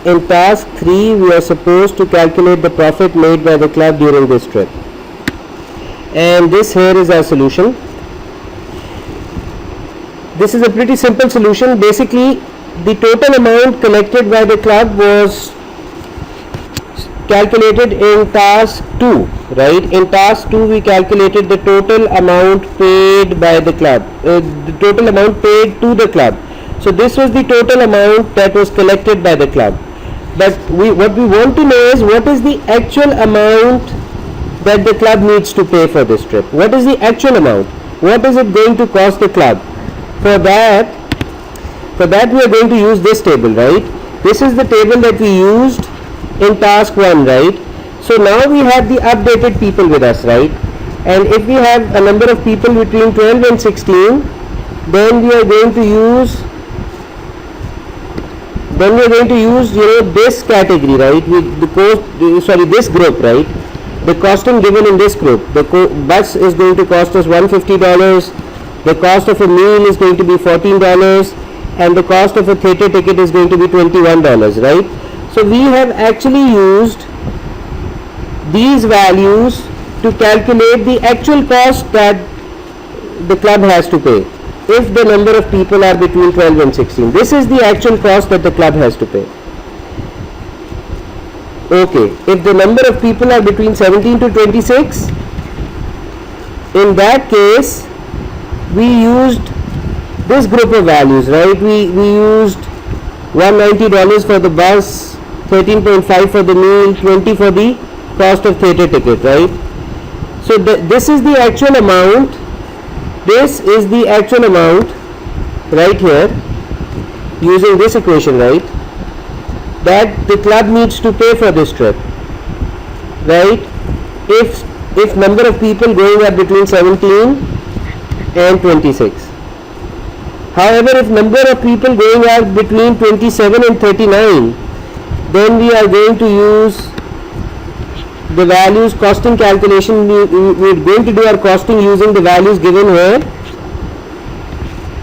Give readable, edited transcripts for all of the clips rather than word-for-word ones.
in task 3 we are supposed to calculate the profit made by the club during this trip, and this here is our solution. This is a pretty simple solution. Basically, the total amount collected by the club was calculated in task 2, right? In task 2 we calculated the total amount paid by the club, the total amount paid to the club. So this was the total amount that was collected by the club. But what we want to know is what is the actual amount that the club needs to pay for this trip. What is the actual amount? What is it going to cost the club? For that we are going to use this table, right? This is the table that we used in task 1, right? So now we have the updated people with us, right? And if we have a number of people between 12 and 16, then we are going to use this category, right? This group, right? The costing given in this group. The bus is going to cost us $150. The cost of a meal is going to be $14, and the cost of a theatre ticket is going to be $21, right? So we have actually used these values to calculate the actual cost that the club has to pay if the number of people are between 12 and 16. This is the actual cost that the club has to pay. Okay, if the number of people are between 17 to 26, in that case we used this group of values, right? We used $190 for the bus, 13.5 for the meal, 20 for the cost of theatre ticket, right? So this is the actual amount. This is the actual amount right here, using this equation, right, that the club needs to pay for this trip, right? If number of people going are between 17 and 26. However, if number of people going are between 27 and 39, then we are going to use the values costing calculation. We are going to do our costing using the values given here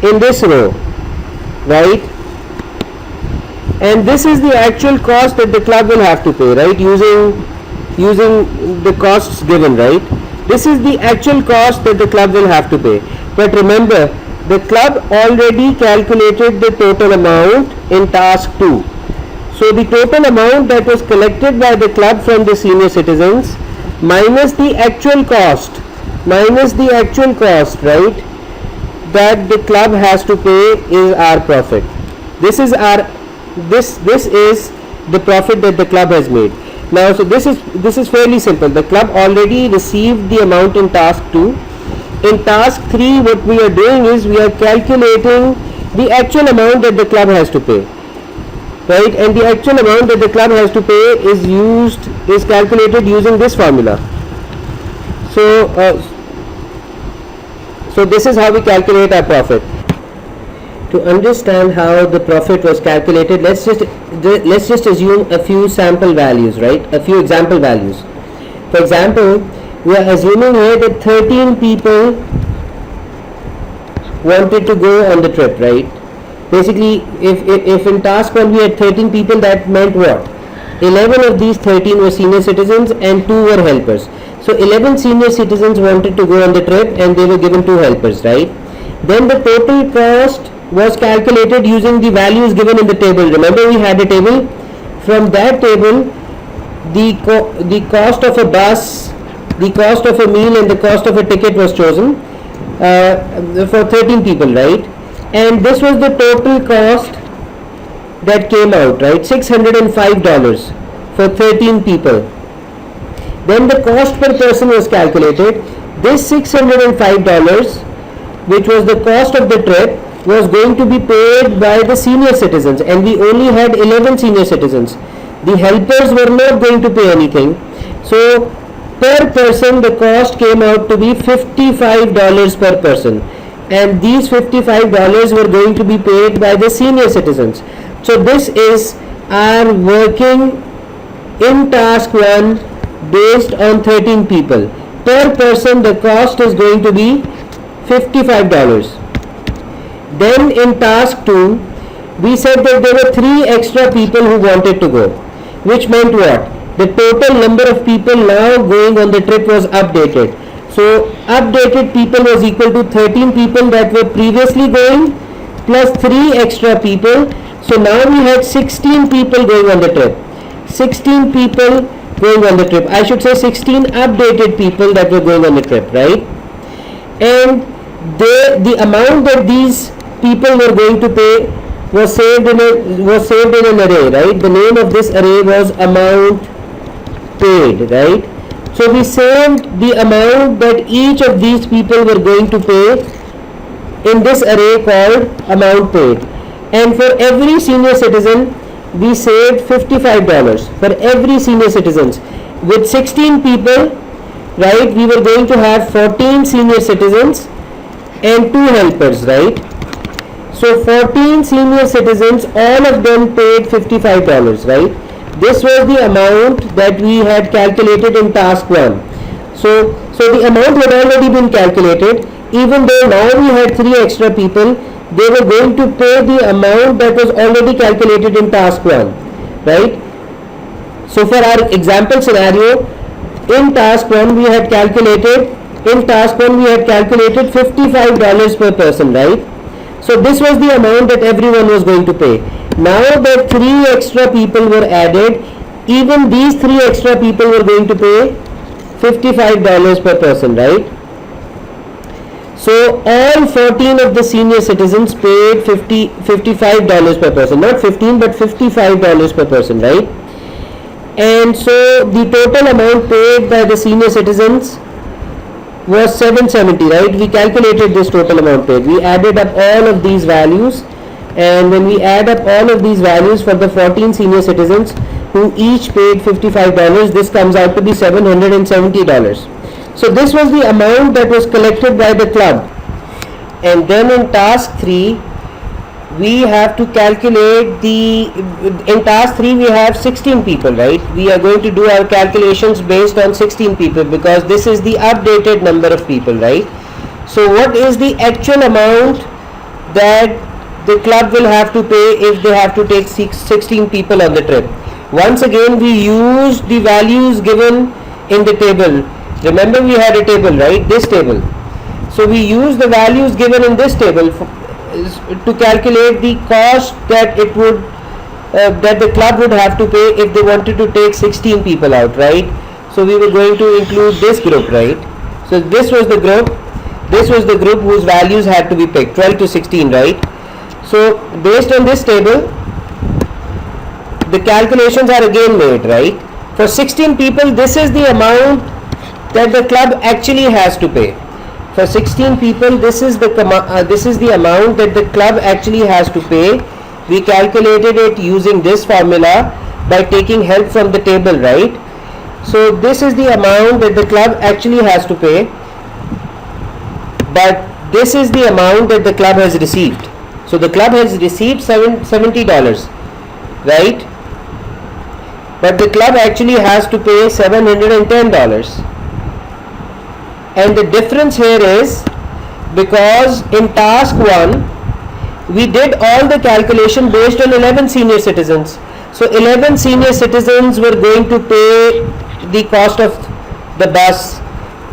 in this row, right? And this is the actual cost that the club will have to pay, right, using the costs given, right? This is the actual cost that the club will have to pay. But remember, the club already calculated the total amount in task 2. So the total amount that was collected by the club from the senior citizens minus the actual cost, right, that the club has to pay is our profit. This is the profit that the club has made. Now, so this is fairly simple. The club already received the amount in task 2. In task 3, what we are doing is we are calculating the actual amount that the club has to pay, right? And the actual amount that the club has to pay is calculated using this formula. So this is how we calculate our profit. To understand how the profit was calculated, let's just assume a few sample values, right? A few example values. For example, we are assuming here that 13 people wanted to go on the trip, right? Basically, if in task 1 we had 13 people, that meant what? 11 of these 13 were senior citizens and 2 were helpers. So 11 senior citizens wanted to go on the trip and they were given 2 helpers, right? Then the total cost was calculated using the values given in the table. Remember, we had a table. From that table, the cost of a bus, the cost of a meal and the cost of a ticket was chosen for 13 people, right? And this was the total cost that came out, right? $605 for 13 people. Then the cost per person was calculated. This $605, which was the cost of the trip, was going to be paid by the senior citizens, and we only had 11 senior citizens. The helpers were not going to pay anything. So per person the cost came out to be $55 per person, and these $55 were going to be paid by the senior citizens. So this is our working in task 1 based on 13 people. Per person the cost is going to be $55. Then in task 2 we said that there were 3 extra people who wanted to go, which meant what? The total number of people now going on the trip was updated. So updated people was equal to 13 people that were previously going plus 3 extra people. So now we had 16 people going on the trip. 16 people going on the trip. I should say 16 updated people that were going on the trip, right? And the amount that these people were going to pay was saved in an array, right? The name of this array was amount paid, right? So we saved the amount that each of these people were going to pay in this array called amount paid. And for every senior citizen, we saved $55 for every senior citizens. With 16 people, right, we were going to have 14 senior citizens and 2 helpers, right? So 14 senior citizens, all of them paid $55, right? This was the amount that we had calculated in task 1. So the amount had already been calculated. Even though now we had 3 extra people, they were going to pay the amount that was already calculated in task 1, right? So for our example scenario, in task 1 we had calculated $55 per person, right? So this was the amount that everyone was going to pay. Now that 3 extra people were added, even these 3 extra people were going to pay $55 per person, right? So all 14 of the senior citizens paid $55 per person, not 15 but $55 per person, right? And so the total amount paid by the senior citizens was 770, right? We calculated this total amount paid. We added up all of these values, and when we add up all of these values for the 14 senior citizens who each paid $55, this comes out to be $770. So this was the amount that was collected by the club. And then in task 3, we have to calculate in task 3 we have 16 people, right? We are going to do our calculations based on 16 people because this is the updated number of people, right? So what is the actual amount that the club will have to pay if they have to take 16 people on the trip? Once again, we use the values given in the table. Remember, we had a table, right? This table. So we use the values given in this table to calculate the cost that it would that the club would have to pay if they wanted to take 16 people out, right? So we were going to include this group, right? So this was the group whose values had to be picked, 12 to 16, right? So based on this table, the calculations are again made, right? For 16 people, this is the amount that the club actually has to pay. For 16 people, this is the amount that the club actually has to pay. We calculated it using this formula by taking help from the table, right? So this is the amount that the club actually has to pay, but this is the amount that the club has received. So the club has received $70, right? But the club actually has to pay $710. And the difference here is because in task 1 we did all the calculation based on 11 senior citizens. So 11 senior citizens were going to pay the cost of the bus.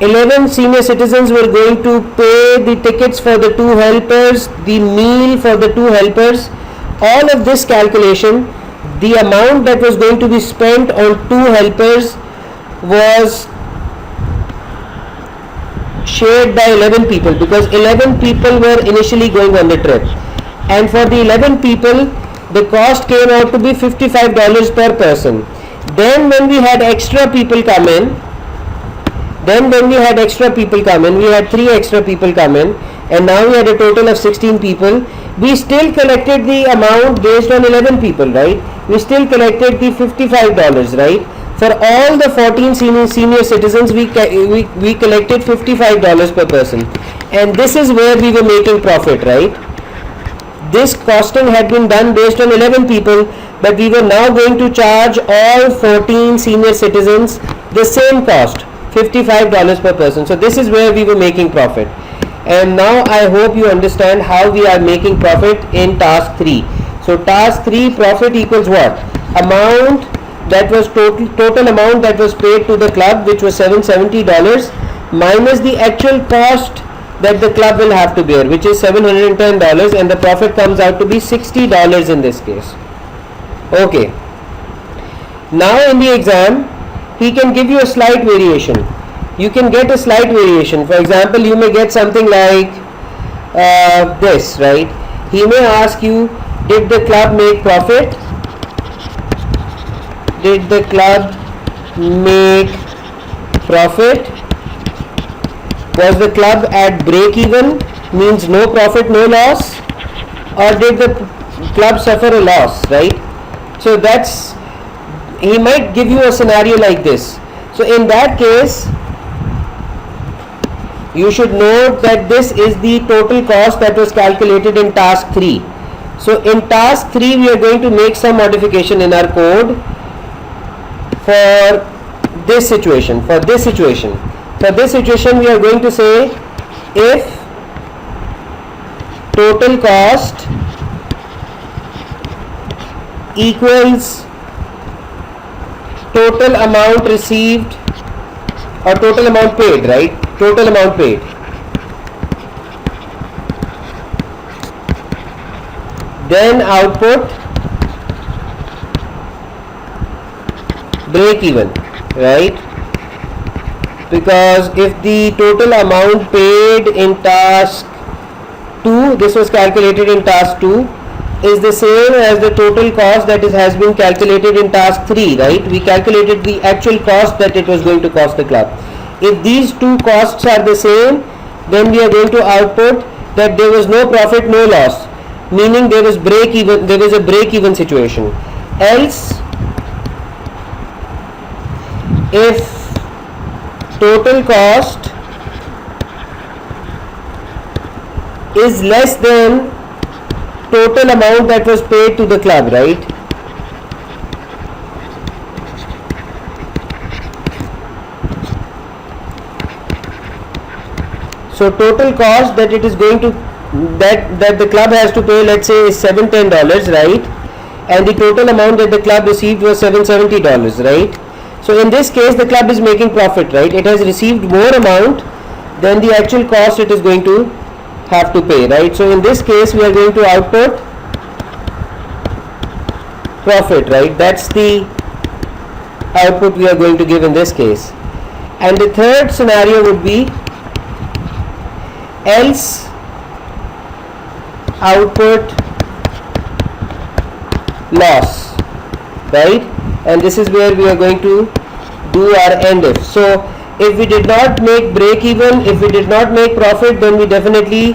11 senior citizens were going to pay the tickets for the 2 helpers, the meal for the 2 helpers. All of this calculation, the amount that was going to be spent on 2 helpers was shared by 11 people because 11 people were initially going on the trip, and for the 11 people the cost came out to be $55 per person. Then when we had extra people come in, we had 3 extra people come in, and now we had a total of 16 people. We still collected the amount based on 11 people, right? We still collected the $55, right? For all the 14 senior citizens, we collected $55 per person, and this is where we were making profit, right? This costing had been done based on 11 people, but we were now going to charge all 14 senior citizens the same cost, $55 per person. So this is where we were making profit. And now I hope you understand how we are making profit in task 3. So task 3 profit equals what? Amount that was total amount that was paid to the club, which was $770, minus the actual cost that the club will have to bear, which is $710, and the profit comes out to be $60 in this case. Okay. Now in the exam, he can give you a slight variation. You can get a slight variation. For example, you may get something like this, right? He may ask you, did the club make profit? Did the club make profit? Was the club at break even, means no profit, no loss? Or did the club suffer a loss, right? So that's, he might give you a scenario like this. So in that case, you should note that this is the total cost that was calculated in task 3. So in task 3 we are going to make some modification in our code for this situation. For this situation we are going to say, if total cost equals total amount received or total amount paid, right? Total amount paid. Then output break even, right? Because if the total amount paid in task 2, this was calculated in task 2, is the same as the total cost that has been calculated in task 3, right? We calculated the actual cost that it was going to cost the club. If these two costs are the same, then we are going to output that there was no profit, no loss, meaning there was break even, there was a break even situation. Else, if total cost is less than total amount that was paid to the club, right? So total cost that it is going to, that the club has to pay, let's say, is $710, right? And the total amount that the club received was $770, right? So in this case the club is making profit, right? It has received more amount than the actual cost it is going to have to pay, right? So in this case we are going to output profit, right? That's the output we are going to give in this case. And the third scenario would be, else output loss, right? And this is where we are going to do our end if. So if we did not make break even, if we did not make profit, then we definitely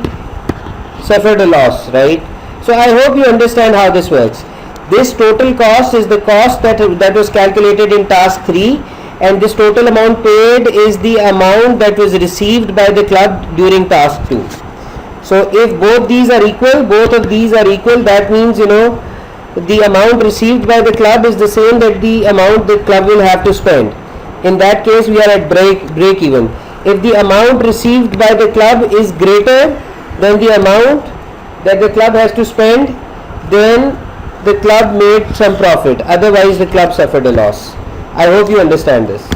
suffered a loss, right? So I hope you understand how this works. This total cost is the cost that was calculated in task 3, and this total amount paid is the amount that was received by the club during task 2. So if both these are equal, both of these are equal, that means, you know, the amount received by the club is the same that the amount the club will have to spend. In that case we are at break even. If the amount received by the club is greater than the amount that the club has to spend, then the club made some profit, otherwise the club suffered a loss. I hope you understand this.